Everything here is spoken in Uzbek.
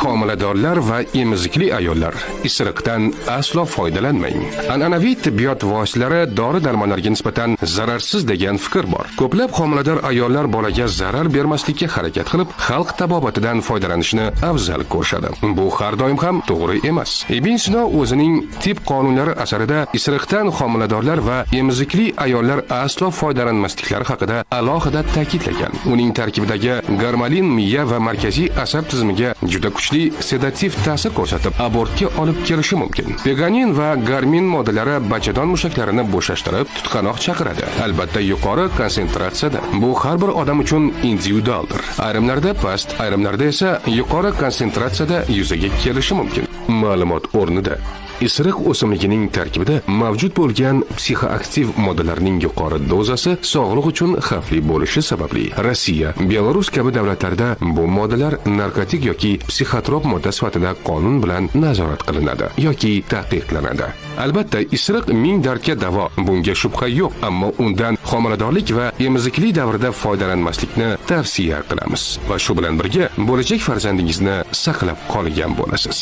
Homiladorlar va emizikli ayollar, isiriqdan aslo foydalanmang. An'anaviy tibbiyot vositalari dori-darmonlarga nisbatan zararsiz degan fikr bor. Ko'plab homilador ayollar bolaga zarar bermaslikka harakat qilib, xalq tabobatidan foydalanishni afzal ko'rishadi. Bu har doim ham to'g'ri emas. Ibn Sino o'zining Tibb qonunlari asarida isiriqdan homiladorlar va emizikli ayollar aslo foydalanmasliklari haqida alohida ta'kidlagan. Uning tarkibidagi garmalin miya va markaziy asab tizimiga juda kuchli sedativ ta'sir ko'rsatib, abortga olib kelishi mumkin. Peganin va garmin moddalari bachadon mushaklarini bo'shashtirib, tutqanoq chaqiradi. Albatta yuqori konsentratsiyada. Bu har bir odam uchun individualdir. Ayrimlarda past, ayrimlarda esa yuqori konsentratsiyada yuzaga kelishi mumkin. Ma'lumot o'rnida isiriq o'simligining tarkibida mavjud bo'lgan psixoaktiv moddalarning yuqori dozasi sog'liq uchun xavfli bo'lishi sababli Rossiya, Belarus kabi davlatlarda bu moddalar narkotik yoki psixotrop modda sifatida qonun bilan nazorat qilinadi yoki taqiqlanadi. Albatta, isiriq ming dardga davo, bunga shubha yo'q, ammo undan homiladorlik va emizikli davrida foydalanmaslikni tavsiya qilamiz va shu bilan birga bo'lajak farzandingizni saqlab qolgan bo'lasiz.